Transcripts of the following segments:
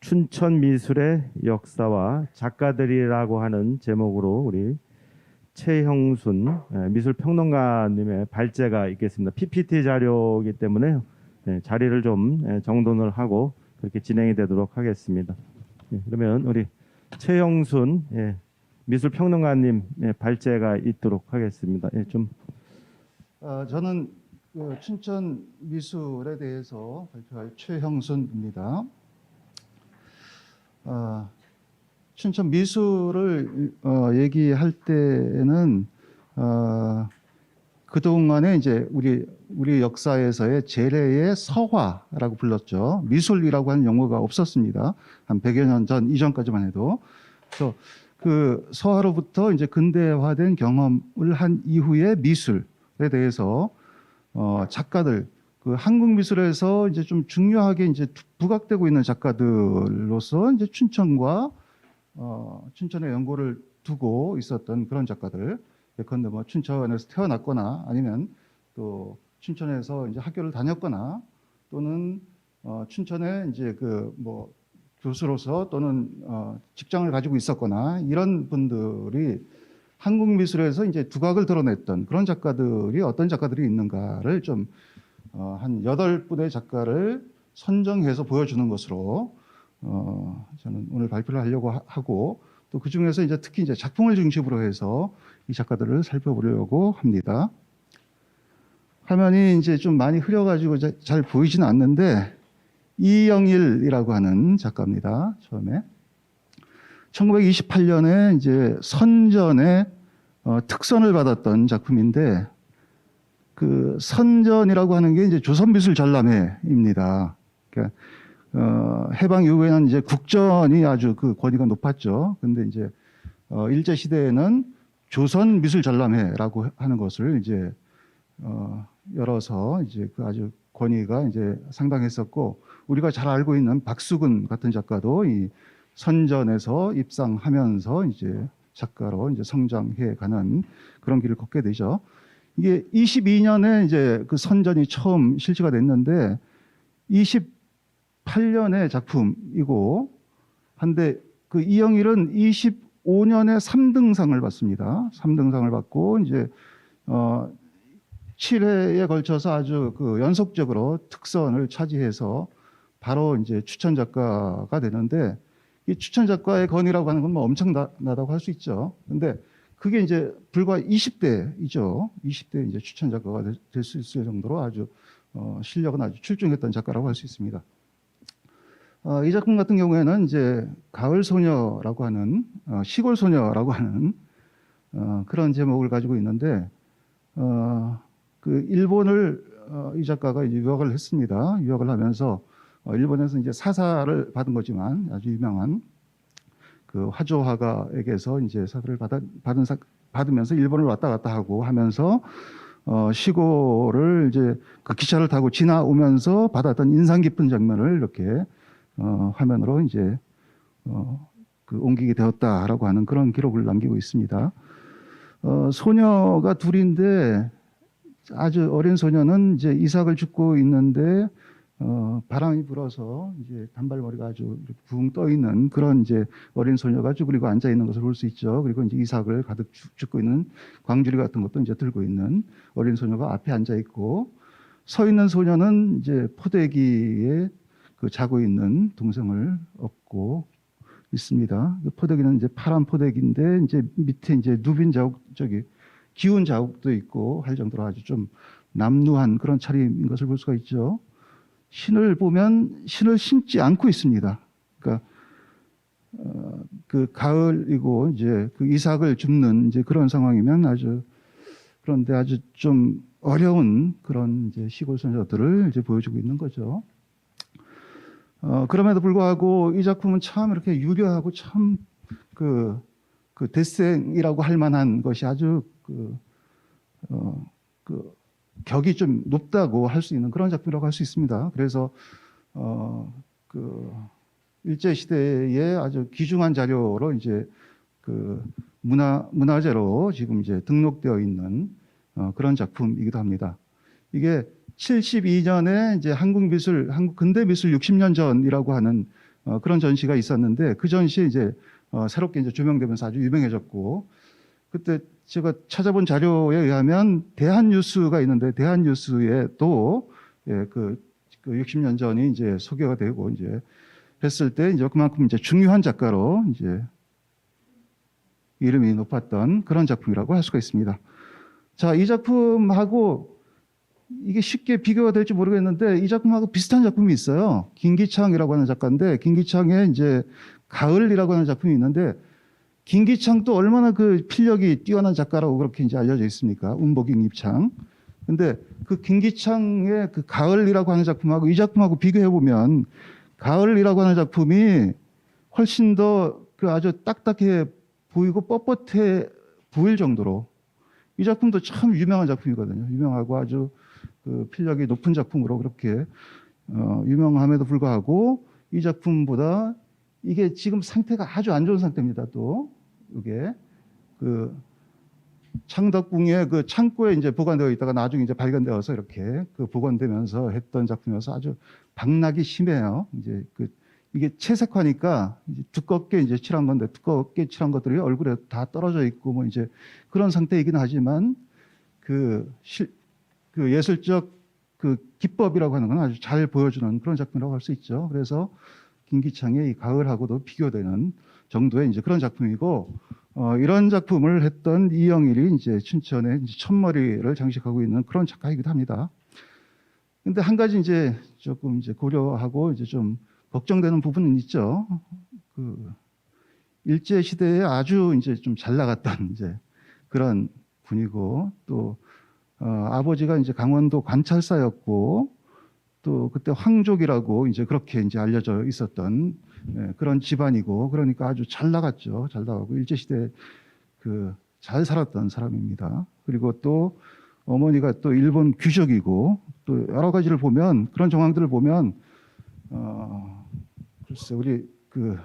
춘천 미술의 역사와 작가들이라고 하는 제목으로 우리 최형순 미술평론가님의 발제가 있겠습니다. PPT 자료이기 때문에 자리를 좀 정돈을 하고 그렇게 진행이 되도록 하겠습니다. 그러면 우리 최형순 미술평론가님 발제가 있도록 하겠습니다. 저는 춘천 미술에 대해서 발표할 최형순입니다. 춘천 미술을 얘기할 때는 그동안에 이제 우리 역사에서의 제례의 서화라고 불렀죠. 미술이라고 하는 용어가 없었습니다. 한 100여 년 전 이전까지만 해도. 그래서 그 서화로부터 이제 근대화된 경험을 한 이후의 미술에 대해서 작가들, 그 한국 미술에서 이제 좀 중요하게 이제 부각되고 있는 작가들로서 이제 춘천과 춘천의 연고를 두고 있었던 그런 작가들, 예컨대 뭐 춘천에서 태어났거나 아니면 또 춘천에서 이제 학교를 다녔거나 또는 춘천에 이제 그 뭐 교수로서 또는 직장을 가지고 있었거나 이런 분들이 한국 미술에서 이제 두각을 드러냈던 그런 작가들이 어떤 작가들이 있는가를 좀 한 8분의 작가를 선정해서 보여주는 것으로 저는 오늘 발표를 하려고 하고 또 그 중에서 이제 특히 이제 작품을 중심으로 해서 이 작가들을 살펴보려고 합니다. 화면이 이제 좀 많이 흐려가지고 잘 보이지는 않는데 이영일이라고 하는 작가입니다. 처음에 1928년에 이제 선전에 특선을 받았던 작품인데 그 선전이라고 하는 게 이제 조선미술전람회입니다. 그러니까 해방 이후에는 이제 국전이 아주 그 권위가 높았죠. 근데 이제 일제 시대에는 조선미술전람회라고 하는 것을 이제 열어서 이제 그 아주 권위가 이제 상당했었고 우리가 잘 알고 있는 박수근 같은 작가도 이 선전에서 입상하면서 이제 작가로 이제 성장해 가는 그런 길을 걷게 되죠. 이게 22년에 이제 그 선전이 처음 실시가 됐는데 28년의 작품이고 한데 그 이영일은 25년에 3등상을 받습니다. 3등상을 받고 이제 7회에 걸쳐서 아주 그 연속적으로 특선을 차지해서 바로 이제 추천 작가가 되는데 이 추천 작가의 건이라고 하는 건 뭐 엄청나다고 할 수 있죠. 근데 그게 이제 불과 20대이죠. 20대 이제 추천 작가가 될 수 있을 정도로 아주 실력은 아주 출중했던 작가라고 할 수 있습니다. 이 작품 같은 경우에는 이제 가을 소녀라고 하는 시골 소녀라고 하는 그런 제목을 가지고 있는데 그 일본을 이 작가가 유학을 했습니다. 유학을 하면서 일본에서 이제 사사를 받은 거지만 아주 유명한 그 화조 화가에게서 이제 사사를 받으면서 일본을 왔다 갔다 하고 하면서 시골을 이제 그 기차를 타고 지나오면서 받았던 인상 깊은 장면을 이렇게 화면으로 이제 그 옮기게 되었다라고 하는 그런 기록을 남기고 있습니다. 소녀가 둘인데 아주 어린 소녀는 이제 이삭을 줍고 있는데 바람이 불어서 이제 단발머리가 아주 붕 떠 있는 그런 이제 어린 소녀가 쭈그리고 앉아 있는 것을 볼 수 있죠. 그리고 이제 이삭을 가득 줍고 있는 광주리 같은 것도 이제 들고 있는 어린 소녀가 앞에 앉아 있고 서 있는 소녀는 이제 포대기에 그 자고 있는 동생을 업고 있습니다. 그 포대기는 이제 파란 포대기인데 이제 밑에 이제 누빈 자국 기운 자국도 있고 할 정도로 아주 좀 남루한 그런 차림인 것을 볼 수가 있죠. 신을 보면 신을 신지 않고 있습니다. 그러니까 그 가을이고 이제 그 이삭을 줍는 이제 그런 상황이면 그런데 아주 좀 어려운 그런 이제 시골 소녀들을 이제 보여주고 있는 거죠. 그럼에도 불구하고 이 작품은 참 이렇게 유려하고 참 그 데생이라고 할 만한 것이 아주 격이 좀 높다고 할 수 있는 그런 작품이라고 할 수 있습니다. 그래서 그 일제 시대에 아주 귀중한 자료로 이제 그 문화재로 지금 이제 등록되어 있는 그런 작품이기도 합니다. 이게 72년에 이제 한국 근대 미술 60년 전이라고 하는 그런 전시가 있었는데 그 전시에 이제 새롭게 이제 조명되면서 아주 유명해졌고 그때 제가 찾아본 자료에 의하면 대한뉴스가 있는데 대한뉴스에 또 예, 그 60년 전이 이제 소개가 되고 이제 했을 때 이제 그만큼 이제 중요한 작가로 이제 이름이 높았던 그런 작품이라고 할 수가 있습니다. 자, 이 작품하고 이게 쉽게 비교가 될지 모르겠는데 이 작품하고 비슷한 작품이 있어요. 김기창이라고 하는 작가인데 김기창의 이제 가을이라고 하는 작품이 있는데 김기창도 얼마나 그 필력이 뛰어난 작가라고 그렇게 이제 알려져 있습니까? 운보경 입창. 근데 그 김기창의 그 가을이라고 하는 작품하고 이 작품하고 비교해 보면 가을이라고 하는 작품이 훨씬 더 그 아주 딱딱해 보이고 뻣뻣해 보일 정도로 이 작품도 참 유명한 작품이거든요. 유명하고 아주 그 필력이 높은 작품으로 그렇게 유명함에도 불구하고 이 작품보다 이게 지금 상태가 아주 안 좋은 상태입니다. 또 이게 그 창덕궁의 그 창고에 이제 보관되어 있다가 나중에 이제 발견되어서 이렇게 그 복원되면서 했던 작품이어서 아주 박락이 심해요. 이제 그 이게 채색화니까 이제 두껍게 이제 칠한 건데 두껍게 칠한 것들이 얼굴에 다 떨어져 있고 뭐 이제 그런 상태이긴 하지만 그 예술적 그 기법이라고 하는 건 아주 잘 보여주는 그런 작품이라고 할 수 있죠. 그래서 김기창의 이 가을하고도 비교되는 정도의 이제 그런 작품이고 이런 작품을 했던 이영일이 이제 춘천에 이제 첫머리를 장식하고 있는 그런 작가이기도 합니다. 근데 한 가지 이제 조금 이제 고려하고 이제 좀 걱정되는 부분은 있죠. 그 일제 시대에 아주 이제 좀 잘 나갔던 이제 그런 분이고 또 아버지가 이제 강원도 관찰사였고 또 그때 황족이라고 이제 그렇게 이제 알려져 있었던 그런 집안이고 그러니까 아주 잘 나갔죠. 잘 나가고 일제 시대 그 잘 살았던 사람입니다. 그리고 또 어머니가 또 일본 귀족이고 또 여러 가지를 보면 그런 정황들을 보면 글쎄 우리 그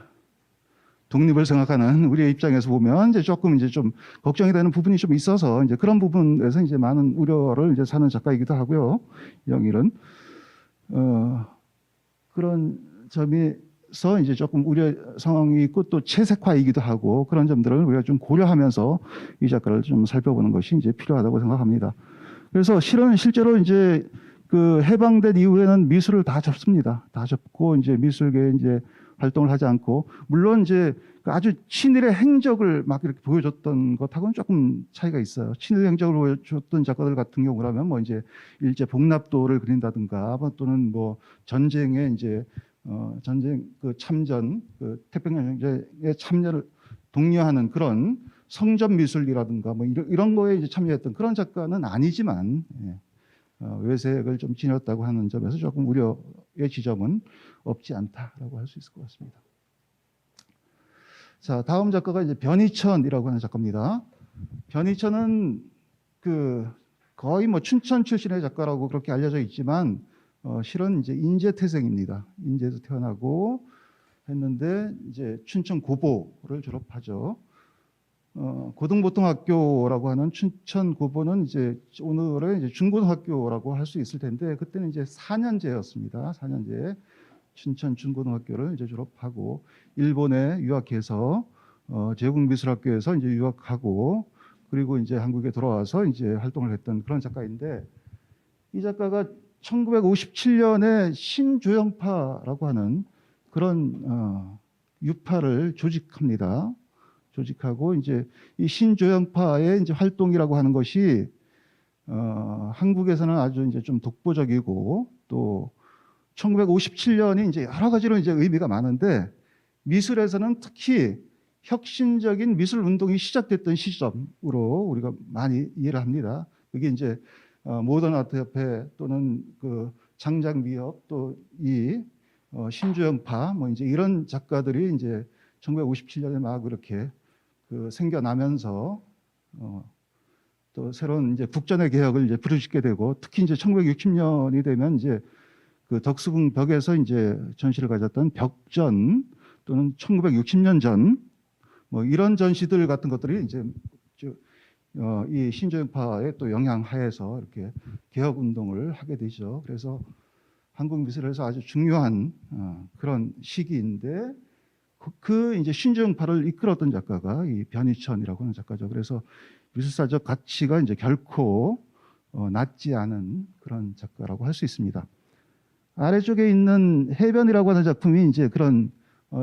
독립을 생각하는 우리의 입장에서 보면 이제 조금 이제 좀 걱정이 되는 부분이 좀 있어서 이제 그런 부분에서 이제 많은 우려를 이제 사는 작가이기도 하고요. 영일은 그런 점에서 이제 조금 우려 상황이 있고 또 채색화이기도 하고 그런 점들을 우리가 좀 고려하면서 이 작가를 좀 살펴보는 것이 이제 필요하다고 생각합니다. 그래서 실제로 이제 그 해방된 이후에는 미술을 다 접습니다. 다 접고 이제 미술계에 이제 활동을 하지 않고 물론 이제 아주 친일의 행적을 막 이렇게 보여줬던 것하고는 조금 차이가 있어요. 친일 행적을 보여줬던 작가들 같은 경우라면 뭐 이제 일제 복납도를 그린다든가 뭐 또는 뭐 전쟁에 이제 전쟁 그 참전 그 태평양 전쟁에 참여를 독려하는 그런 성전 미술이라든가 뭐 이런 거에 이제 참여했던 그런 작가는 아니지만 외색을 좀 지녔다고 하는 점에서 조금 우려의 지점은 없지 않다라고 할 수 있을 것 같습니다. 자, 다음 작가가 이제 변희천이라고 하는 작가입니다. 변희천은 그 거의 뭐 춘천 출신의 작가라고 그렇게 알려져 있지만 실은 이제 인제 태생입니다. 인제에서 태어나고 했는데 이제 춘천 고보를 졸업하죠. 고등보통학교라고 하는 춘천 고보는 이제 오늘의 이제 중고등학교라고 할 수 있을 텐데 그때는 이제 4년제였습니다. 4년제 춘천 중고등학교를 이제 졸업하고 일본에 유학해서 제국미술학교에서 이제 유학하고 그리고 이제 한국에 돌아와서 이제 활동을 했던 그런 작가인데 이 작가가 1957년에 신조형파라고 하는 그런 유파를 조직합니다. 조직하고 이제 이 신조형파의 이제 활동이라고 하는 것이 한국에서는 아주 이제 좀 독보적이고 또 1957년이 이제 여러 가지로 이제 의미가 많은데 미술에서는 특히 혁신적인 미술 운동이 시작됐던 시점으로 우리가 많이 이해를 합니다. 그게 이제 모던 아트 협회 또는 그 장작 미협 또 이 신조형파 뭐 이제 이런 작가들이 이제 1957년에 막 이렇게 그 생겨나면서 또 새로운 이제 국전의 개혁을 이제 부르짖게 되고 특히 이제 1960년이 되면 이제 그 덕수궁 벽에서 이제 전시를 가졌던 벽전 또는 1960년 전 뭐 이런 전시들 같은 것들이 이제 이 신조형파의 또 영향 하에서 이렇게 개혁 운동을 하게 되죠. 그래서 한국 미술에서 아주 중요한 그런 시기인데 이제 신조영파를 이끌었던 작가가 이 변희천이라고 하는 작가죠. 그래서 미술사적 가치가 이제 결코 낮지 않은 그런 작가라고 할 수 있습니다. 아래쪽에 있는 해변이라고 하는 작품이 이제 그런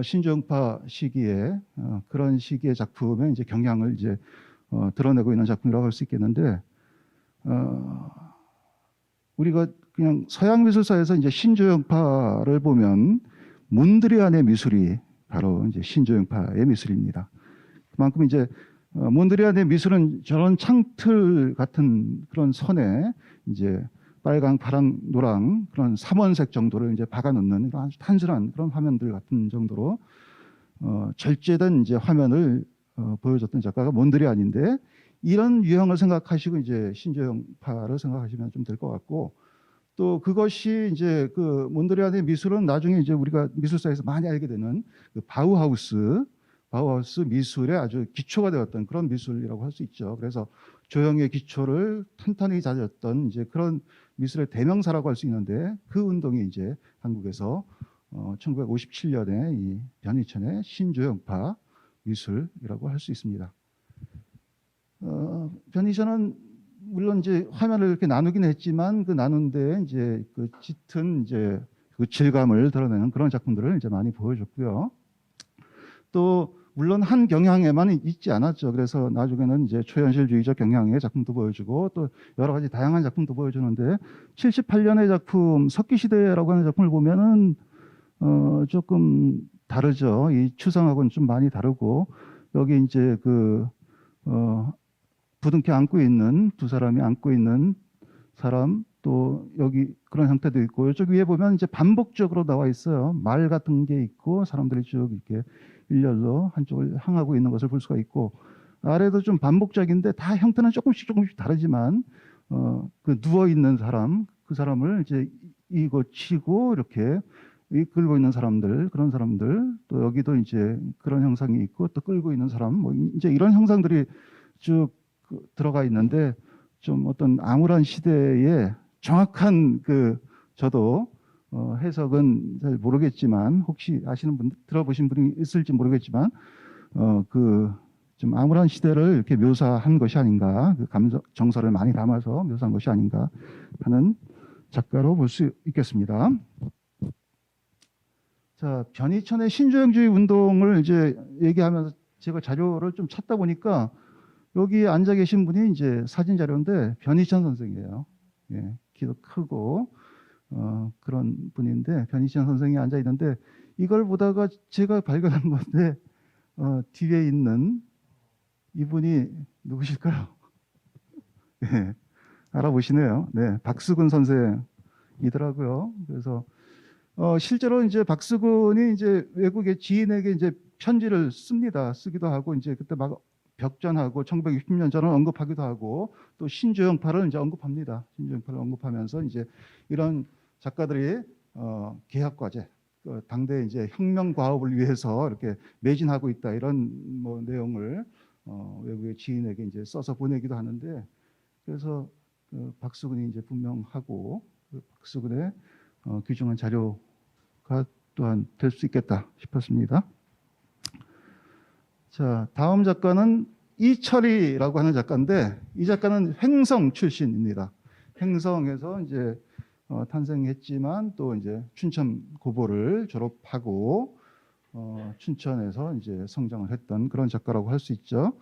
신조영파 시기에 그런 시기의 작품의 이제 경향을 이제 드러내고 있는 작품이라고 할 수 있겠는데, 우리가 그냥 서양 미술사에서 이제 신조영파를 보면 몬드리안의 미술이 바로 이제 신조영파의 미술입니다. 그만큼 이제 몬드리안의 미술은 저런 창틀 같은 그런 선에 이제 빨강, 파랑, 노랑 그런 삼원색 정도를 이제 박아 놓는 아주 단순한 그런 화면들 같은 정도로 절제된 이제 화면을 보여줬던 작가가 몬드리안인데, 이런 유형을 생각하시고 이제 신조영파를 생각하시면 좀 될 것 같고, 또 그것이 이제 그 몬드리안의 미술은 나중에 이제 우리가 미술사에서 많이 알게 되는 그 바우하우스 미술의 아주 기초가 되었던 그런 미술이라고 할 수 있죠. 그래서 조형의 기초를 탄탄히 다졌던 이제 그런 미술의 대명사라고 할 수 있는데, 그 운동이 이제 한국에서 1957년에 이 변희천의 신조형파 미술이라고 할 수 있습니다. 변희천은 물론 이제 화면을 이렇게 나누긴 했지만 그 나눈데 이제 그 짙은 이제 그 질감을 드러내는 그런 작품들을 이제 많이 보여줬고요. 또 물론 한 경향에만 있지 않았죠. 그래서 나중에는 이제 초현실주의적 경향의 작품도 보여주고 또 여러 가지 다양한 작품도 보여주는데, 78년의 작품 석기시대라고 하는 작품을 보면은 조금 다르죠. 이 추상하고는 좀 많이 다르고, 여기 이제 그 부둥켜 안고 있는 두 사람이 안고 있는 사람, 또 여기 그런 형태도 있고, 이쪽 위에 보면 이제 반복적으로 나와 있어요. 말 같은 게 있고 사람들이 쭉 이렇게 일렬로 한쪽을 향하고 있는 것을 볼 수가 있고, 아래도 좀 반복적인데 다 형태는 조금씩 다르지만 그 누워 있는 사람, 그 사람을 이제 이거 치고 이렇게 이끌고 있는 사람들, 그런 사람들, 또 여기도 이제 그런 형상이 있고 또 끌고 있는 사람, 뭐 이제 이런 형상들이 쭉 들어가 있는데, 좀 어떤 암울한 시대에 정확한 그 저도 해석은 잘 모르겠지만, 혹시 아시는 분, 들어보신 분이 있을지 모르겠지만, 그 좀 암울한 시대를 이렇게 묘사한 것이 아닌가, 그 감정, 정서를 많이 담아서 묘사한 것이 아닌가 하는 작가로 볼 수 있겠습니다. 자, 변희천의 신조형주의 운동을 이제 얘기하면서 제가 자료를 좀 찾다 보니까 여기 앉아 계신 분이 이제 사진 자료인데 변희천 선생이에요. 예, 키도 크고 그런 분인데 변희천 선생이 앉아 있는데, 이걸 보다가 제가 발견한 건데 뒤에 있는 이분이 누구실까요? 예, 알아보시네요. 네, 박수근 선생이더라고요. 그래서 실제로 이제 박수근이 이제 외국의 지인에게 이제 편지를 씁니다. 쓰기도 하고, 이제 그때 막 벽전하고 1960년 전을 언급하기도 하고, 또 신조형파를 이제 언급합니다. 신조형파를 언급하면서 이제 이런 작가들이 개혁과제, 당대 이제 혁명 과업을 위해서 이렇게 매진하고 있다, 이런 뭐 내용을 외국의 지인에게 이제 써서 보내기도 하는데, 그래서 그 박수근이 이제 분명하고 그 박수근의 귀중한 자료가 또한 될 수 있겠다 싶었습니다. 자, 다음 작가는 이철이라고 하는 작가인데, 이 작가는 횡성 출신입니다. 횡성에서 이제 탄생했지만 또 이제 춘천 고보를 졸업하고 춘천에서 이제 성장을 했던 그런 작가라고 할 수 있죠.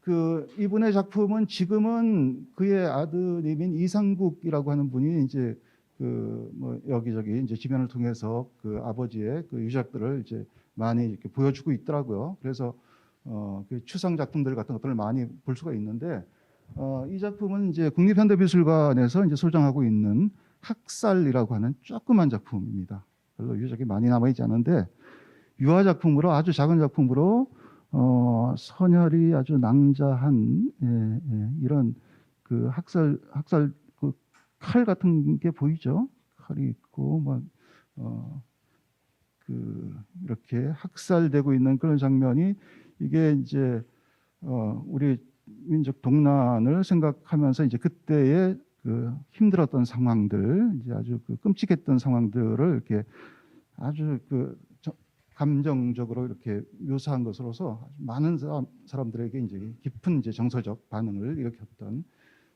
그 이분의 작품은 지금은 그의 아드님인 이상국이라고 하는 분이 이제 그 뭐 여기저기 이제 지면을 통해서 그 아버지의 그 유작들을 이제 많이 이렇게 보여주고 있더라고요. 그래서 그 추상 작품들 같은 것들을 많이 볼 수가 있는데, 이 작품은 이제 국립현대미술관에서 이제 소장하고 있는 학살이라고 하는 조그만 작품입니다. 별로 유적이 많이 남아있지 않은데, 유화 작품으로, 아주 작은 작품으로 선혈이 아주 낭자한 이런 그 학살 그 칼 같은 게 보이죠? 칼이 있고 막 그 이렇게 학살되고 있는 그런 장면이, 이게 이제 우리 민족 동란을 생각하면서 이제 그때의 그 힘들었던 상황들, 이제 아주 그 끔찍했던 상황들을 이렇게 아주 그 감정적으로 이렇게 묘사한 것으로서 아주 많은 사람들에게 이제 깊은 이제 정서적 반응을 일으켰던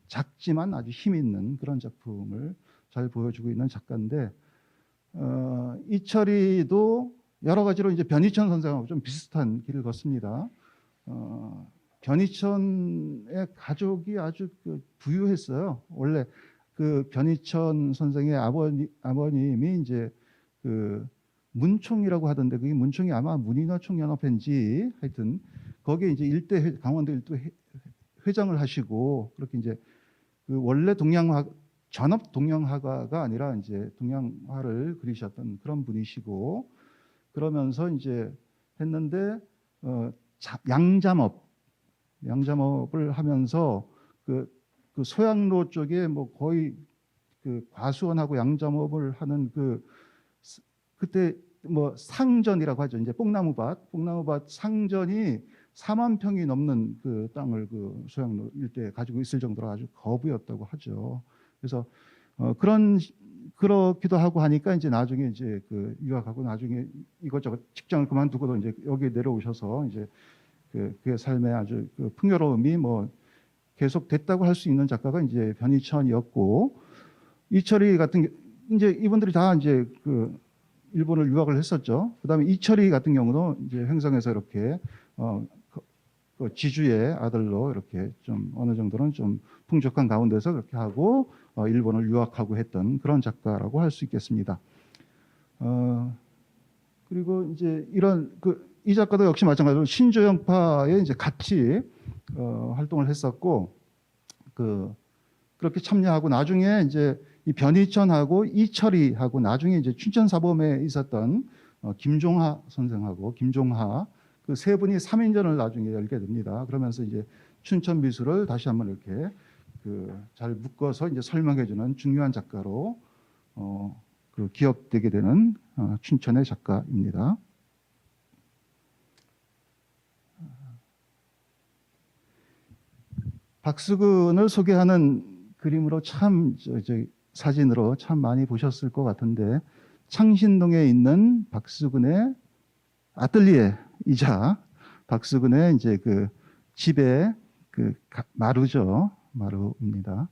작지만 아주 힘 있는 그런 작품을 잘 보여주고 있는 작가인데, 이철이도 여러 가지로 이제 변희천 선생하고 좀 비슷한 길을 걷습니다. 변희천의 가족이 아주 그 부유했어요. 원래 그 변희천 선생의 아버님이 이제 그 문총이라고 하던데, 그게 문총이 아마 문인화총연합회인지 하여튼 거기에 이제 강원도 일대 회장을 하시고, 그렇게 이제 그 원래 전업 동양화가가 아니라 이제 동양화를 그리셨던 그런 분이시고, 그러면서 이제 했는데 양잠업을 하면서 그 소양로 쪽에 뭐 거의 그 과수원하고 양잠업을 하는 그때 뭐 상전이라고 하죠. 이제 뽕나무밭 상전이 4만 평이 넘는 그 땅을 그 소양로 일대에 가지고 있을 정도로 아주 거부였다고 하죠. 그래서 그렇기도 하고 하니까 이제 나중에 이제 그 유학하고 나중에 이것저것 직장을 그만두고도 이제 여기 내려오셔서 이제 그의 삶의 아주 그 풍요로움이 뭐 계속 됐다고 할 수 있는 작가가 이제 변희천이었고, 이철이 같은 이제 이분들이 다 이제 그 일본을 유학을 했었죠. 그다음에 이철이 같은 경우도 이제 횡성에서 이렇게 그 지주의 아들로 이렇게 좀 어느 정도는 좀 풍족한 가운데서 그렇게 하고 일본을 유학하고 했던 그런 작가라고 할 수 있겠습니다. 그리고 이제 이 작가도 역시 마찬가지로 신조영파에 이제 같이 활동을 했었고, 그렇게 참여하고 나중에 이제 이 변희천하고 이철이하고 나중에 이제 춘천사범에 있었던 김종하 선생하고 김종하 그 세 분이 3인전을 나중에 열게 됩니다. 그러면서 이제 춘천 미술을 다시 한번 이렇게 잘 묶어서 이제 설명해주는 중요한 작가로 기억되게 되는 춘천의 작가입니다. 박수근을 소개하는 그림으로 사진으로 참 많이 보셨을 것 같은데, 창신동에 있는 박수근의 아뜰리에이자 박수근의 이제 그 집의 마루죠. 마루입니다.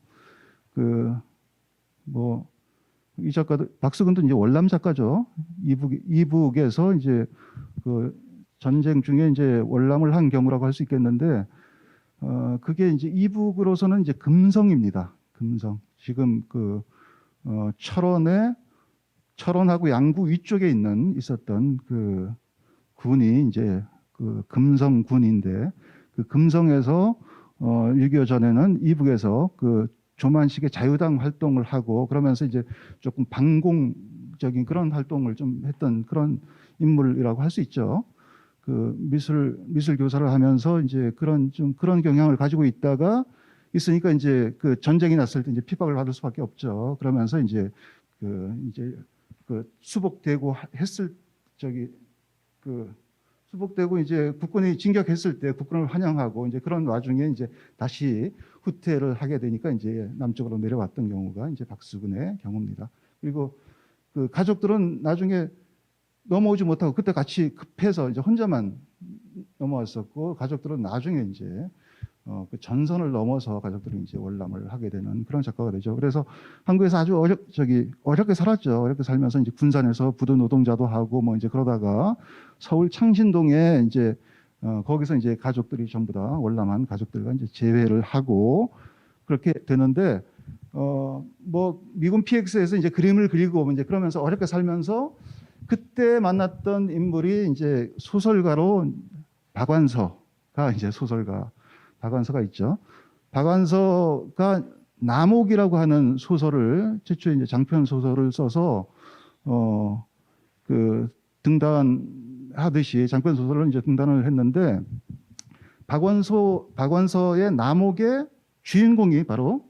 이 작가도, 박수근도 이제 월남 작가죠. 이북에서 이제 그 전쟁 중에 이제 월남을 한 경우라고 할 수 있겠는데, 그게 이제 이북으로서는 이제 금성입니다. 금성. 지금 철원하고 양구 위쪽에 있었던 그 군이 이제 그 금성군인데, 그 금성에서 6.25 전에는 이북에서 그 조만식의 자유당 활동을 하고, 그러면서 이제 조금 반공적인 그런 활동을 좀 했던 그런 인물이라고 할 수 있죠. 그 미술 교사를 하면서 이제 그런 경향을 가지고 있으니까 이제 그 전쟁이 났을 때 이제 핍박을 받을 수밖에 없죠. 그러면서 이제 수복되고 수복되고 이제 국군이 진격했을 때 국군을 환영하고 이제 그런 와중에 이제 다시 후퇴를 하게 되니까 이제 남쪽으로 내려왔던 경우가 이제 박수근의 경우입니다. 그리고 그 가족들은 나중에 넘어오지 못하고 그때 같이 급해서 이제 혼자만 넘어왔었고, 가족들은 나중에 이제 그 전선을 넘어서 가족들이 이제 월남을 하게 되는 그런 작가가 되죠. 그래서 한국에서 아주 어렵게 살았죠. 어렵게 살면서 이제 군산에서 부도 노동자도 하고 뭐 이제 그러다가 서울 창신동에 이제 거기서 이제 가족들이 전부 다 월남한 가족들과 이제 재회를 하고 그렇게 되는데, 뭐 미군 PX에서 이제 그림을 그리고 이제 그러면서 어렵게 살면서 그때 만났던 인물이 이제 소설가로 박완서가 있죠. 박완서가 남옥이라고 하는 소설을 최초에 이제 장편 소설을 써서 등단하듯이 장편 소설을 이제 등단을 했는데, 박완서의 남옥의 주인공이 바로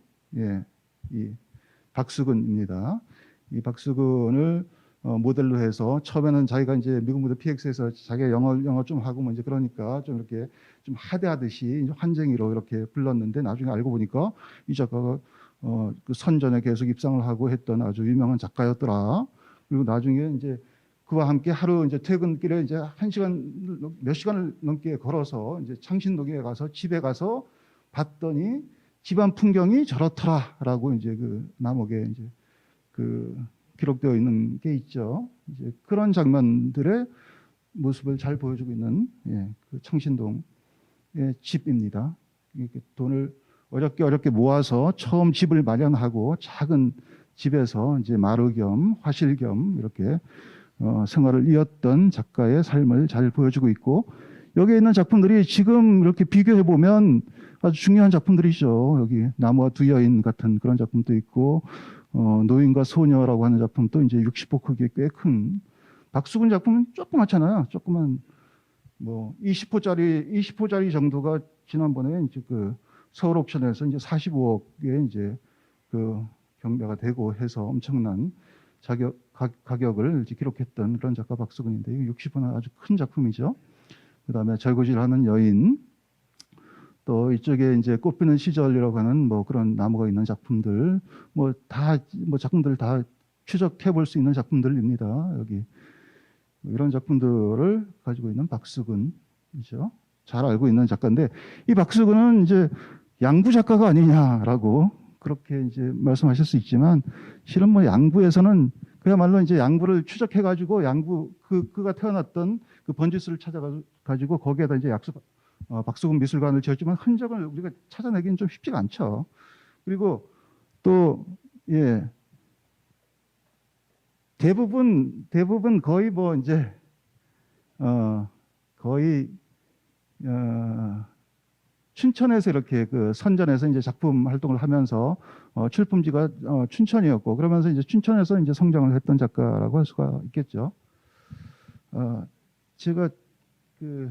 이 박수근입니다. 이 박수근을 모델로 해서 처음에는 자기가 이제 미국 무대 PX에서 자기가 영어 좀 하고 뭐 이제 그러니까 좀 이렇게 좀 하대하듯이 환쟁이로 이렇게 불렀는데, 나중에 알고 보니까 이 작가가 그 선전에 계속 입상을 하고 했던 아주 유명한 작가였더라. 그리고 나중에 이제 그와 함께 하루 이제 퇴근길에 이제 몇 시간을 넘게 걸어서 이제 창신동에 가서 집에 가서 봤더니 집안 풍경이 저렇더라라고 이제 그 남옥에 이제 그 기록되어 있는 게 있죠. 이제 그런 장면들의 모습을 잘 보여주고 있는 그 창신동의 집입니다. 이렇게 돈을 어렵게 모아서 처음 집을 마련하고 작은 집에서 이제 마루 겸 화실 겸 이렇게 생활을 이었던 작가의 삶을 잘 보여주고 있고, 여기에 있는 작품들이 지금 이렇게 비교해 보면 아주 중요한 작품들이죠. 여기 나무와 두 여인 같은 그런 작품도 있고, 노인과 소녀라고 하는 작품도 이제 60호 크기의 꽤 큰, 박수근 작품은 조그맣잖아요. 조그만 뭐 20호짜리 정도가 지난번에 이제 그 서울 옥션에서 이제 45억에 이제 그 경매가 되고 해서 엄청난 가격을 이제 기록했던 그런 작가 박수근인데, 60호는 아주 큰 작품이죠. 그다음에 절구질하는 여인, 또 이쪽에 이제 꽃피는 시절이라고 하는 뭐 그런 나무가 있는 작품들, 작품들 다 추적해 볼 수 있는 작품들입니다. 여기 이런 작품들을 가지고 있는 박수근이죠. 잘 알고 있는 작가인데, 이 박수근은 이제 양구 작가가 아니냐라고 그렇게 이제 말씀하실 수 있지만, 실은 뭐 양구에서는 그야말로 이제 양구를 추적해 가지고 양구 그가 태어났던 그 번지수를 찾아 가지고 거기에다 이제 박수근 미술관을 지었지만 흔적을 우리가 찾아내기는 좀 쉽지가 않죠. 그리고 또 대부분 거의 뭐 이제 거의 춘천에서 이렇게 그 선전에서 이제 작품 활동을 하면서 출품지가 춘천이었고, 그러면서 이제 춘천에서 이제 성장을 했던 작가라고 할 수가 있겠죠. 제가 그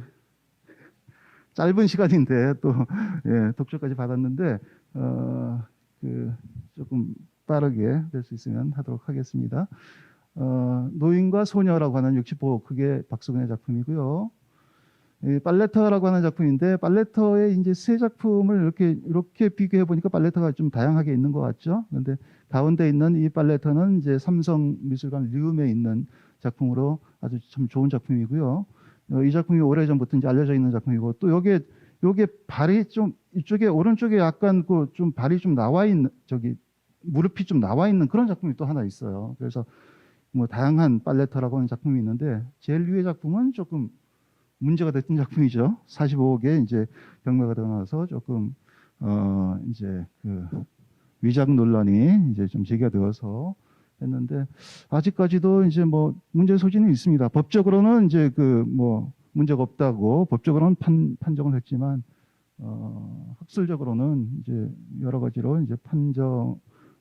짧은 시간인데 또 독촉까지 받았는데 그 조금 빠르게 될 수 있으면 하도록 하겠습니다. 노인과 소녀라고 하는 60호 그게 박수근의 작품이고요. 팔레터라고 하는 작품인데, 팔레터의 이제 세 작품을 이렇게 비교해 보니까 팔레터가 좀 다양하게 있는 것 같죠. 그런데 가운데 있는 이 팔레터는 이제 삼성미술관 류음에 있는 작품으로 아주 참 좋은 작품이고요. 이 작품이 오래전부터 이제 알려져 있는 작품이고, 또 요게 발이 좀 이쪽에 오른쪽에 약간 그 좀 발이 좀 나와 있는, 저기 무릎이 좀 나와 있는 그런 작품이 또 하나 있어요. 그래서 뭐 다양한 팔레터라고 하는 작품이 있는데, 제일 위의 작품은 조금 문제가 됐던 작품이죠. 45억에 이제 경매가 되어나서 조금 이제 그 위작 논란이 이제 좀 제기가 되어서 했는데, 아직까지도 이제 뭐 문제 소지는 있습니다. 법적으로는 이제 그 뭐 문제가 없다고 법적으로는 판정을 했지만, 학술적으로는 이제 여러 가지로 이제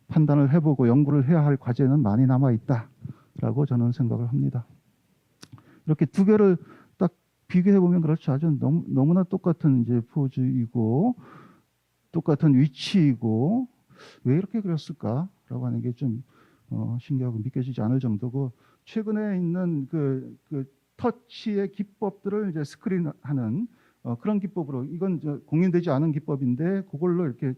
판단을 해보고 연구를 해야 할 과제는 많이 남아 있다라고 저는 생각을 합니다. 이렇게 두 개를 딱 비교해 보면 그렇죠. 아주 너무나 똑같은 이제 포즈이고 똑같은 위치이고, 왜 이렇게 그렸을까라고 하는 게 좀 신기하고 믿겨지지 않을 정도고, 최근에 있는 그 터치의 기법들을 이제 스크린하는 그런 기법으로, 이건 공인되지 않은 기법인데 그걸로 이렇게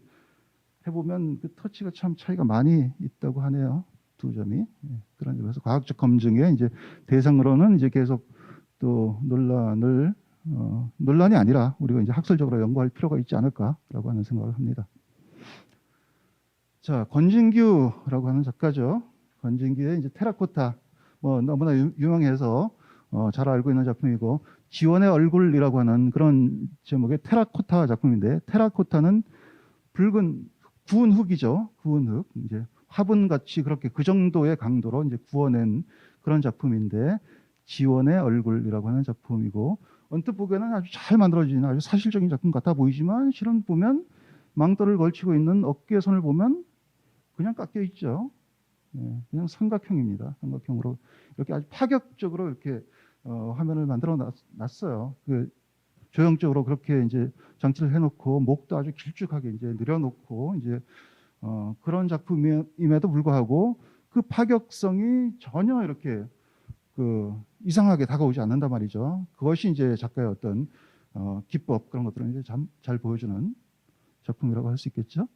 해보면 그 터치가 참 차이가 많이 있다고 하네요. 두 점이. 그런 점에서 과학적 검증의 이제 대상으로는 이제 계속 또 논란이 아니라 우리가 이제 학술적으로 연구할 필요가 있지 않을까라고 하는 생각을 합니다. 자, 권진규라고 하는 작가죠. 권진규의 이제 테라코타, 뭐 너무나 유명해서 잘 알고 있는 작품이고, 지원의 얼굴이라고 하는 그런 제목의 테라코타 작품인데, 테라코타는 붉은 구운 흙이죠. 구운 흙, 이제 화분같이 그렇게 그 정도의 강도로 이제 구워낸 그런 작품인데, 지원의 얼굴이라고 하는 작품이고, 언뜻 보기에는 아주 잘 만들어진 아주 사실적인 작품 같아 보이지만, 실은 보면 망토를 걸치고 있는 어깨선을 보면 그냥 깎여 있죠. 그냥 삼각형입니다. 삼각형으로 이렇게 아주 파격적으로 이렇게 화면을 만들어 놨어요. 그 조형적으로 그렇게 이제 장치를 해놓고, 목도 아주 길쭉하게 이제 늘여놓고 이제 그런 작품임에도 불구하고 그 파격성이 전혀 이렇게 그 이상하게 다가오지 않는단 말이죠. 그것이 이제 작가의 어떤 기법, 그런 것들을 이제 잘 보여주는 작품이라고 할 수 있겠죠.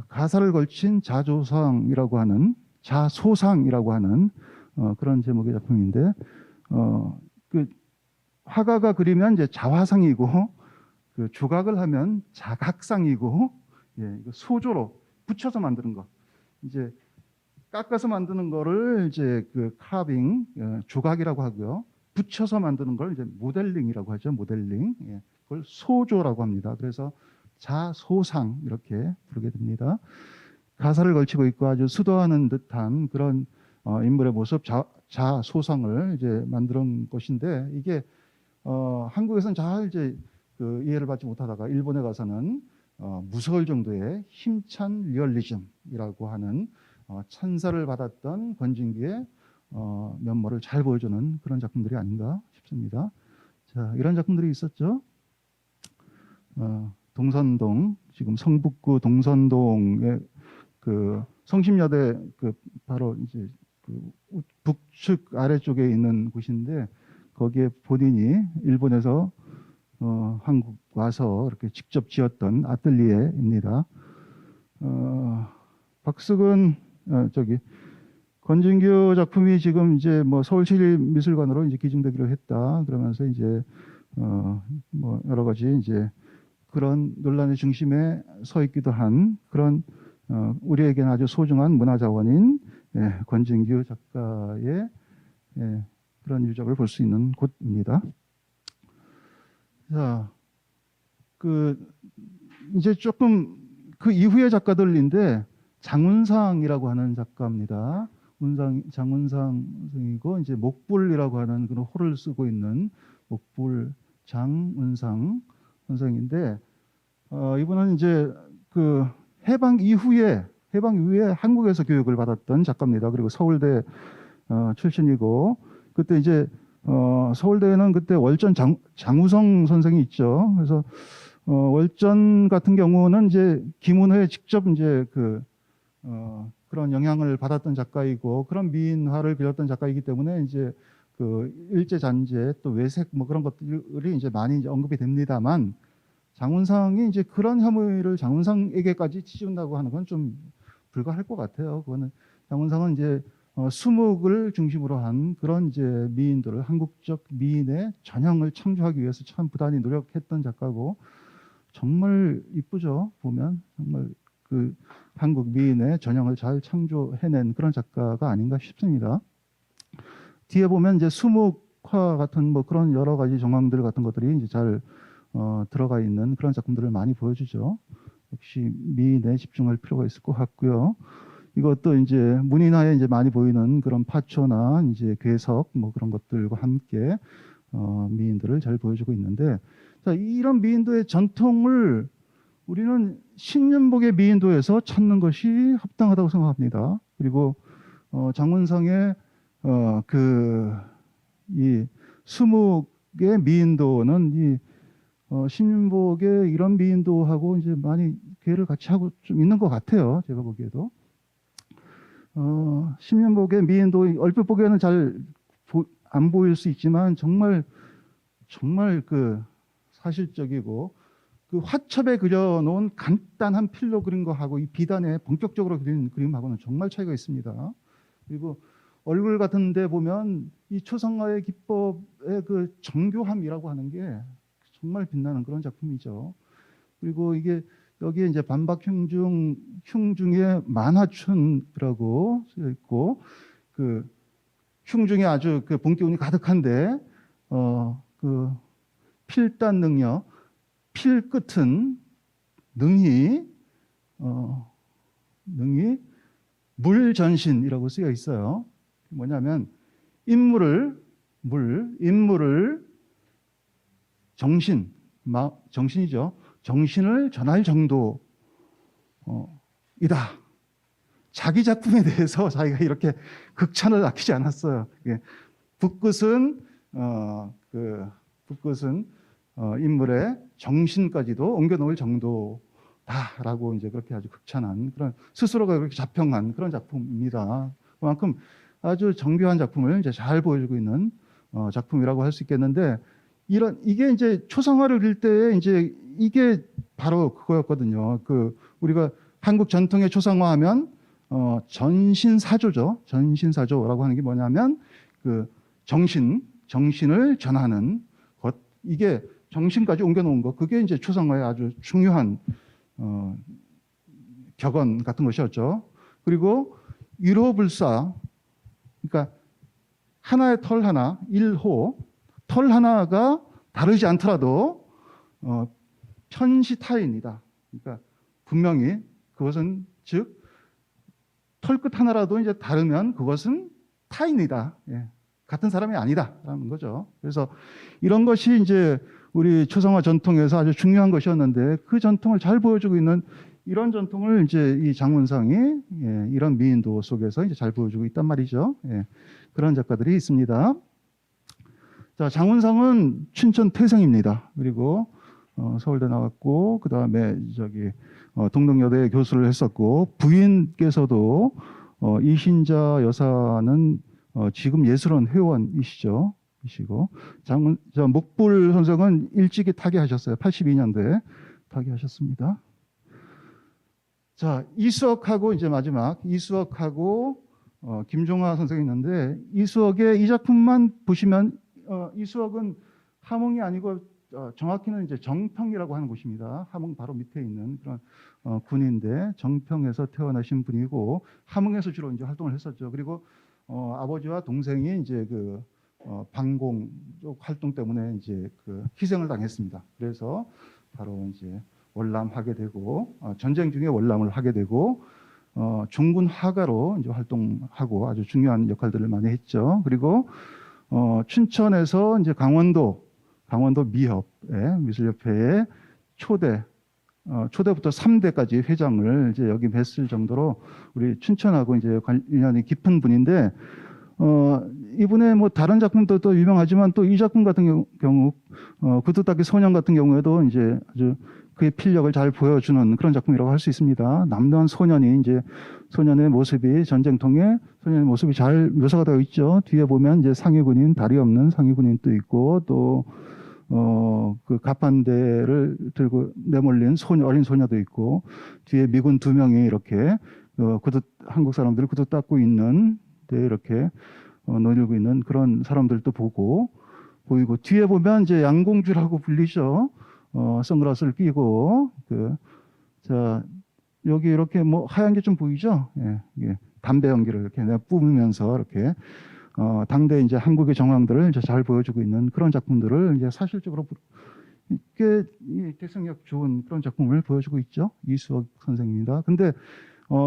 가사를 걸친 자조상이라고 하는 자소상이라고 하는 그런 제목의 작품인데 그 화가가 그리면 이제 자화상이고 그 조각을 하면 자각상이고 이거 소조로 붙여서 만드는 거 이제 깎아서 만드는 거를 이제 그 카빙 조각이라고 하고요. 붙여서 만드는 걸 이제 모델링이라고 하죠. 모델링. 그걸 소조라고 합니다. 그래서 자소상 이렇게 부르게 됩니다. 가사를 걸치고 있고 아주 수도하는 듯한 그런 인물의 모습 자소상을 이제 만드는 것인데 이게 한국에서는 잘 이제 그 이해를 받지 못하다가 일본에 가서는 무서울 정도의 힘찬 리얼리즘이라고 하는 찬사를 받았던 권진규의 면모를 잘 보여주는 그런 작품들이 아닌가 싶습니다. 자, 이런 작품들이 있었죠. 동선동 지금 성북구 동선동의 그 성심여대 그 바로 이제 그 북측 아래쪽에 있는 곳인데 거기에 본인이 일본에서 한국 와서 이렇게 직접 지었던 아틀리에입니다. 박석은 저기 권진규 작품이 지금 이제 뭐 서울시립미술관으로 이제 기증되기로 했다. 그러면서 이제 뭐 여러 가지 이제 그런 논란의 중심에 서 있기도 한 그런 우리에게는 아주 소중한 문화자원인 권진규 작가의 그런 유적을 볼 수 있는 곳입니다. 자, 그 이제 조금 그 이후의 작가들인데 장운상이라고 하는 작가입니다. 장운상 선생이고 이제 목불이라고 하는 그런 호를 쓰고 있는 목불 장운상 선생인데 이분은 이제 그 해방 이후에 한국에서 교육을 받았던 작가입니다. 그리고 서울대 출신이고 그때 이제 서울대에는 그때 월전 장우성 선생이 있죠. 그래서 월전 같은 경우는 이제 김은호에 직접 이제 그런 영향을 받았던 작가이고 그런 미인화를 그렸던 작가이기 때문에 이제 그 일제 잔재 또 외색 뭐 그런 것들이 이제 많이 이제 언급이 됩니다만 장운상이 이제 그런 혐의를 장운상에게까지 치운다고 하는 건 좀 불가할 것 같아요. 그거는 장운상은 이제 수묵을 중심으로 한 그런 이제 미인들을 한국적 미인의 전형을 창조하기 위해서 참 부단히 노력했던 작가고 정말 이쁘죠. 보면 정말 그 한국 미인의 전형을 잘 창조해낸 그런 작가가 아닌가 싶습니다. 뒤에 보면 이제 수묵화 같은 뭐 그런 여러 가지 정황들 같은 것들이 이제 잘 들어가 있는 그런 작품들을 많이 보여주죠. 역시 미인에 집중할 필요가 있을 것 같고요. 이것도 이제 문인화에 이제 많이 보이는 그런 파초나 이제 괴석 뭐 그런 것들과 함께 미인들을 잘 보여주고 있는데 자, 이런 미인도의 전통을 우리는 신윤복의 미인도에서 찾는 것이 합당하다고 생각합니다. 그리고 장운상의 이 수묵의 미인도는 이 신윤복의 이런 미인도하고 이제 많이 괴를 같이 하고 좀 있는 것 같아요. 제가 보기에도. 신윤복의 미인도 얼핏 보기에는 잘 안 보일 수 있지만 정말 그 사실적이고 그 화첩에 그려놓은 간단한 필로 그린 거하고 이 비단에 본격적으로 그린 그림하고는 정말 차이가 있습니다. 그리고 얼굴 같은 데 보면 이 초상화의 기법의 그 정교함이라고 하는 게 정말 빛나는 그런 작품이죠. 그리고 이게 여기에 이제 반박흉중의 만화춘이라고 쓰여 있고 그 흉중이 아주 그 본기운이 가득한데 그 필단 능력 필 끝은 능히 물전신이라고 쓰여 있어요. 뭐냐면 인물을 정신이죠. 정신을 전할 정도이다. 자기 작품에 대해서 자기가 이렇게 극찬을 아끼지 않았어요. 붓끝은 인물의 정신까지도 옮겨놓을 정도다라고 이제 그렇게 아주 극찬한 그런 스스로가 그렇게 자평한 그런 작품입니다. 그만큼 아주 정교한 작품을 이제 잘 보여주고 있는 작품이라고 할 수 있겠는데 이게 이제 초상화를 그릴 때 이제 이게 바로 그거였거든요. 우리가 한국 전통의 초상화하면 전신사조죠. 전신사조라고 하는 게 뭐냐면 그 정신을 전하는 것, 이게 정신까지 옮겨놓은 것, 그게 이제 초상화의 아주 중요한 격언 같은 것이었죠. 그리고 일호불사, 그러니까 하나의 털 하나, 일호, 털 하나가 다르지 않더라도 편시타인이다. 그러니까 분명히 그것은 즉 털끝 하나라도 이제 다르면 그것은 타인이다. 예. 같은 사람이 아니다라는 거죠. 그래서 이런 것이 이제 우리 초상화 전통에서 아주 중요한 것이었는데 그 전통을 잘 보여주고 있는 이런 전통을 이제 이 장문상이 이런 미인도 속에서 이제 잘 보여주고 있단 말이죠. 그런 작가들이 있습니다. 자, 장문상은 춘천 태생입니다. 그리고 서울대 나왔고 그 다음에 동덕여대 교수를 했었고 부인께서도 이신자 여사는 지금 예술원 회원이시죠. 이시고 목불 선생은 일찍이 타계하셨어요. 82년도에 타계하셨습니다. 자, 이수억하고 이제 마지막 이수억하고 김종화 선생이 있는데 이수억의 이 작품만 보시면 이수억은 함흥이 아니고 정확히는 이제 정평이라고 하는 곳입니다. 함흥 바로 밑에 있는 그런 군인데 정평에서 태어나신 분이고 함흥에서 주로 이제 활동을 했었죠. 그리고 아버지와 동생이 이제 그 반공 쪽 활동 때문에 이제 그 희생을 당했습니다. 그래서 바로 이제 월남하게 되고 전쟁 중에 월남을 하게 되고 중군 화가로 이제 활동하고 아주 중요한 역할들을 많이 했죠. 그리고 춘천에서 이제 강원도 미협 미술협회의 초대부터 3대까지 회장을 이제 역임했을 정도로 우리 춘천하고 이제 관련이 깊은 분인데 이분의 뭐 다른 작품도 또 유명하지만 또 이 작품 같은 경우 구두 닦기 소년 같은 경우에도 이제 아주 그의 필력을 잘 보여주는 그런 작품이라고 할 수 있습니다. 남도한 소년이 이제 소년의 모습이 전쟁통에 소년의 모습이 잘 묘사가 되어 있죠. 뒤에 보면 이제 상위군인 다리 없는 상위군인도 있고 또 그 갑판대를 들고 내몰린 어린 소녀도 있고 뒤에 미군 2명이 이렇게 한국 사람들이 구두 닦고 있는 데 이렇게 놀고 있는 그런 사람들도 보이고 뒤에 보면 이제 양공주라고 불리죠. 선글라스를 끼고 자 여기 이렇게 뭐 하얀 게 좀 보이죠? 이게 담배 연기를 이렇게 뿜으면서 이렇게 당대 이제 한국의 정황들을 이제 잘 보여주고 있는 그런 작품들을 이제 사실적으로 꽤 대성력 좋은 그런 작품을 보여주고 있죠. 이수억 선생입니다. 근데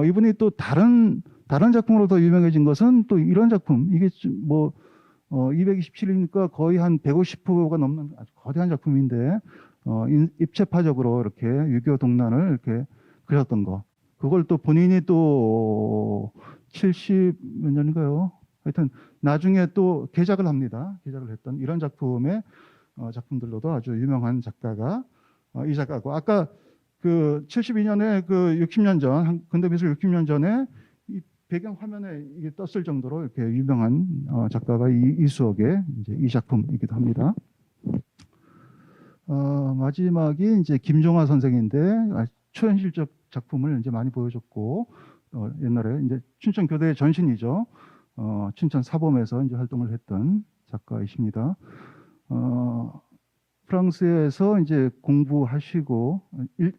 이분이 또 다른 작품으로 더 유명해진 것은 또 이런 작품, 이게 뭐 227이니까 거의 한 150호가 넘는 아주 거대한 작품인데 입체파적으로 이렇게 6.25 동란을 이렇게 그렸던 거. 그걸 또 본인이 또 70 몇 년인가요? 하여튼 나중에 또 개작을 합니다. 개작을 했던 이런 작품들로도 아주 유명한 작가가 이 작가고 아까 그 72년에 그 60년 전 근대미술 60년 전에 이 배경 화면에 이게 떴을 정도로 이렇게 유명한 작가가 이수억의 이제 이 작품이기도 합니다. 마지막이 이제 김종화 선생인데 초현실적 작품을 이제 많이 보여줬고 옛날에 이제 춘천 교대의 전신이죠. 춘천 사범에서 이제 활동을 했던 작가이십니다. 프랑스에서 이제 공부하시고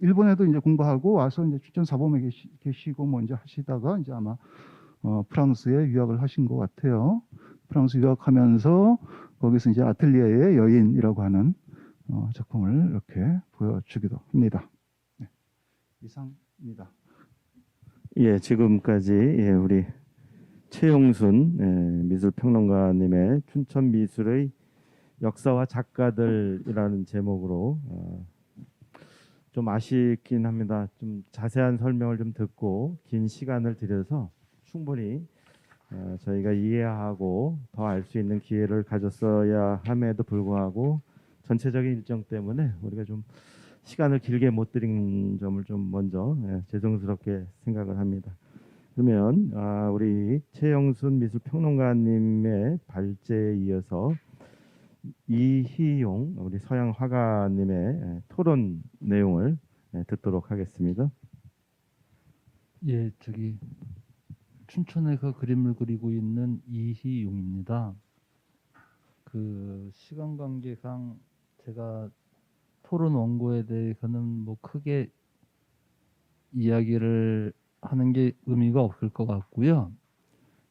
일본에도 이제 공부하고 와서 이제 춘천 사범에 계시고 뭐 이제 하시다가 이제 아마 프랑스에 유학을 하신 것 같아요. 프랑스 유학하면서 거기서 이제 아틀리에의 여인이라고 하는 작품을 이렇게 보여주기도 합니다. 네, 이상입니다. 예, 지금까지 우리 최용순 미술평론가님의 춘천 미술의 역사와 작가들이라는 제목으로 좀 아쉽긴 합니다. 좀 자세한 설명을 좀 듣고 긴 시간을 들여서 충분히 저희가 이해하고 더 알 수 있는 기회를 가졌어야 함에도 불구하고 전체적인 일정 때문에 우리가 좀 시간을 길게 못 드린 점을 좀 먼저 죄송스럽게 생각을 합니다. 그러면 우리 최영순 미술평론가님의 발제에 이어서 이희용 우리 서양 화가님의 토론 내용을 듣도록 하겠습니다. 예, 춘천에서 그림을 그리고 있는 이희용입니다. 그 시간 관계상 제가 토론 원고에 대해서는 뭐 크게 이야기를 하는 게 의미가 없을 것 같고요.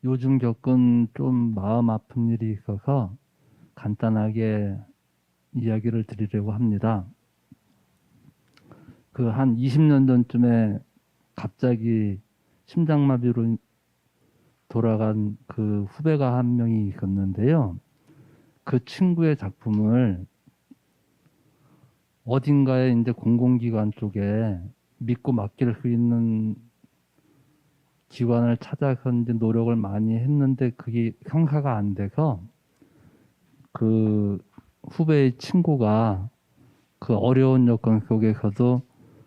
요즘 겪은 좀 마음 아픈 일이 있어서 간단하게 이야기를 드리려고 합니다. 그 한 20년 전쯤에 갑자기 심장마비로 돌아간 그 후배가 한 명이 있었는데요. 그 친구의 작품을 어딘가에 이제 공공기관 쪽에 믿고 맡길 수 있는 기관을 찾아서 이제 노력을 많이 했는데 그게 성사가 안 돼서 그 후배의 친구가 그 어려운 여건 속에서도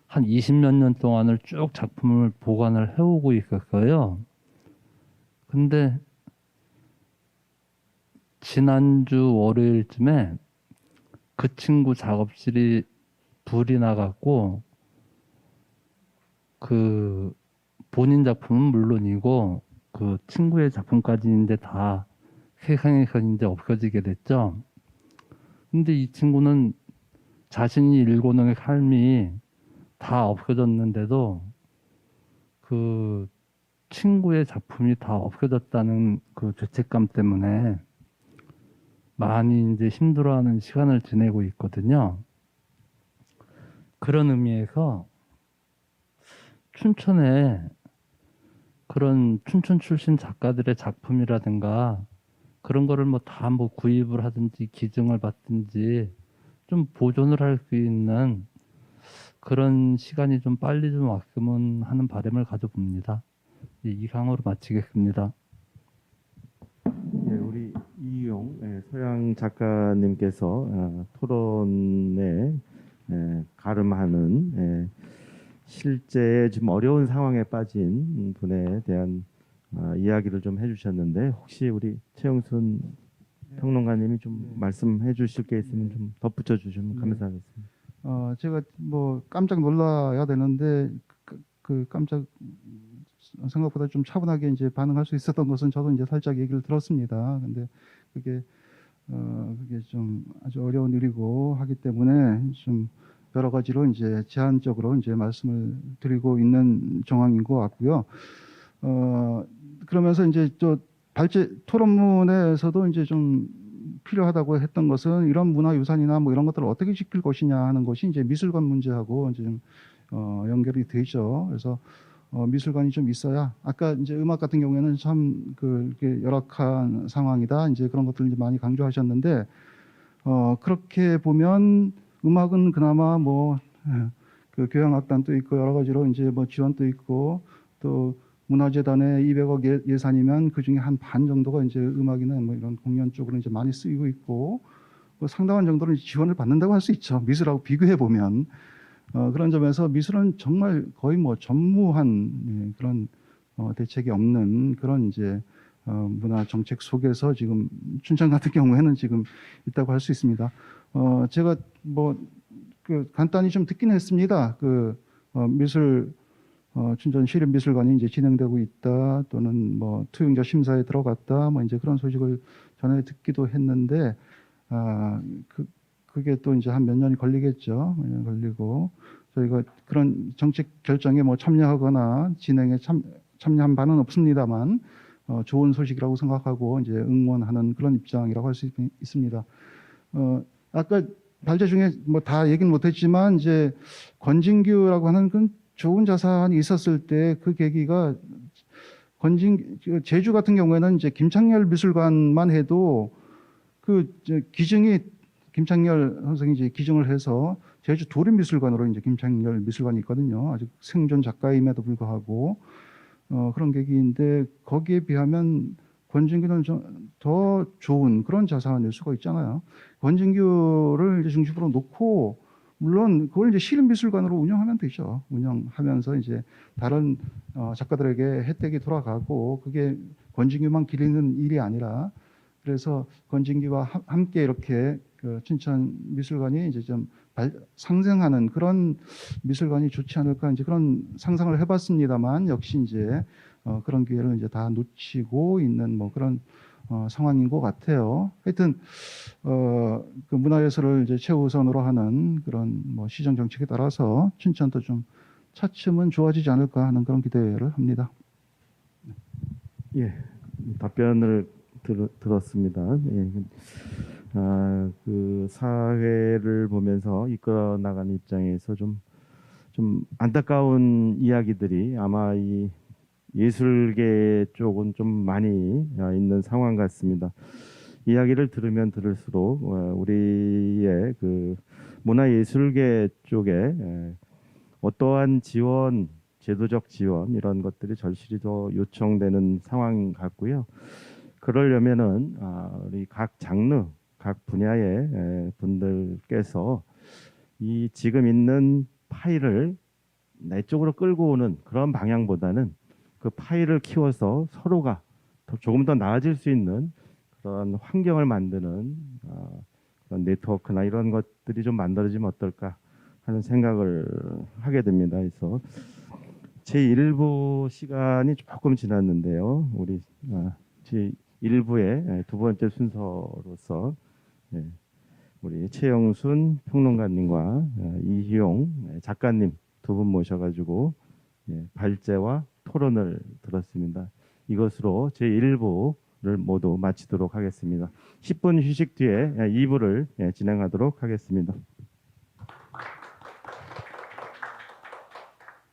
한 20몇 년 동안을 쭉 작품을 보관을 해오고 있었어요. 근데 지난주 월요일쯤에 그 친구 작업실이 불이 나갔고 그 본인 작품은 물론이고 그 친구의 작품까지 이제 다 세상에서 이제 없어지게 됐죠. 근데 이 친구는 자신이 일궈놓은 삶이 다 없어졌는데도 그 친구의 작품이 다 없어졌다는 그 죄책감 때문에 많이 이제 힘들어하는 시간을 지내고 있거든요. 그런 의미에서 춘천에 그런 춘천 출신 작가들의 작품이라든가 그런 거를 뭐 다 뭐 구입을 하든지 기증을 받든지 좀 보존을 할 수 있는 그런 시간이 좀 빨리 좀 왔으면 하는 바람을 가져봅니다. 이상으로 마치겠습니다. 예, 우리 이용 서양 작가님께서 토론에 가름하는 실제 좀 어려운 상황에 빠진 분에 대한 이야기를 좀 해주셨는데 혹시 우리 최영순 평론가님이 좀 말씀해 주실 게 있으면 좀 덧붙여 주시면 감사하겠습니다. 제가 뭐 깜짝 놀라야 되는데 그 깜짝 생각보다 좀 차분하게 이제 반응할 수 있었던 것은 저도 이제 살짝 얘기를 들었습니다. 근데 그게 그게 좀 아주 어려운 일이고 하기 때문에 좀 여러 가지로 이제 제한적으로 이제 말씀을 드리고 있는 정황인 것 같고요. 그러면서 이제 또 발제 토론문에서도 이제 좀 필요하다고 했던 것은 이런 문화유산이나 뭐 이런 것들을 어떻게 지킬 것이냐 하는 것이 이제 미술관 문제하고 이제 좀 연결이 되죠. 그래서 미술관이 좀 있어야 아까 이제 음악 같은 경우에는 참 이렇게 열악한 상황이다 이제 그런 것들을 이제 많이 강조하셨는데 그렇게 보면 음악은 그나마 뭐 그 교향악단도 있고 여러 가지로 이제 뭐 지원도 있고 또 문화재단에 200억 예산이면 그 중에 한 반 정도가 이제 음악이나 뭐 이런 공연 쪽으로 이제 많이 쓰이고 있고 뭐 상당한 정도는 지원을 받는다고 할 수 있죠. 미술하고 비교해 보면 그런 점에서 미술은 정말 거의 뭐 전무한 그런 대책이 없는 그런 이제 문화 정책 속에서 지금 춘천 같은 경우에는 지금 있다고 할 수 있습니다. 제가 뭐 간단히 좀 듣긴 했습니다. 미술 춘천 시립미술관이 이제 진행되고 있다 또는 뭐 투영자 심사에 들어갔다 뭐 이제 그런 소식을 전해 듣기도 했는데 그게 또 이제 한 몇 년이 걸리겠죠. 몇 년 걸리고 저희가 그런 정책 결정에 뭐 참여하거나 진행에 참여한 바는 없습니다만 좋은 소식이라고 생각하고 이제 응원하는 그런 입장이라고 할 수 있습니다. 아까 발제 중에 뭐 다 얘기는 못했지만 이제 권진규라고 하는 그 좋은 자산이 있었을 때 그 계기가 제주 같은 경우에는 이제 김창렬 미술관만 해도 기증이 김창렬 선생이 이제 기증을 해서 제주 도립미술관으로 이제 김창렬 미술관이 있거든요. 아직 생존 작가임에도 불구하고 그런 계기인데 거기에 비하면 권진규는 더 좋은 그런 자산일 수가 있잖아요. 권진규를 이제 중심으로 놓고 물론 그걸 이제 시립미술관으로 운영하면 되죠. 운영하면서 이제 다른 작가들에게 혜택이 돌아가고 그게 권진규만 기리는 일이 아니라 그래서 건진기와 함께 이렇게 그 춘천 미술관이 이제 좀 상생하는 그런 미술관이 좋지 않을까 이제 그런 상상을 해봤습니다만 역시 이제 그런 기회를 이제 다 놓치고 있는 뭐 그런 상황인 것 같아요. 하여튼 그 문화예술을 이제 최우선으로 하는 그런 뭐 시정 정책에 따라서 춘천도 좀 차츰은 좋아지지 않을까 하는 그런 기대를 합니다. 예, 답변을 들었습니다. 예. 그 사회를 보면서 이끌어 나가는 입장에서 좀 안타까운 이야기들이 아마 이 예술계 쪽은 좀 많이 있는 상황 같습니다. 이야기를 들으면 들을수록 우리의 그 문화예술계 쪽에 어떠한 지원, 제도적 지원 이런 것들이 절실히 더 요청되는 상황 같고요. 그러려면은 우리 각 장르, 각 분야의 분들께서 이 지금 있는 파일을 내 쪽으로 끌고 오는 그런 방향보다는 그 파일을 키워서 서로가 조금 더 나아질 수 있는 그런 환경을 만드는 그런 네트워크나 이런 것들이 좀 만들어지면 어떨까 하는 생각을 하게 됩니다. 그래서 제 1부 시간이 조금 지났는데요. 우리 제 1부의 두 번째 순서로서 우리 최영순 평론가님과 이희용 작가님 두 분 모셔가지고 발제와 토론을 들었습니다. 이것으로 제 1부를 모두 마치도록 하겠습니다. 10분 휴식 뒤에 2부를 진행하도록 하겠습니다.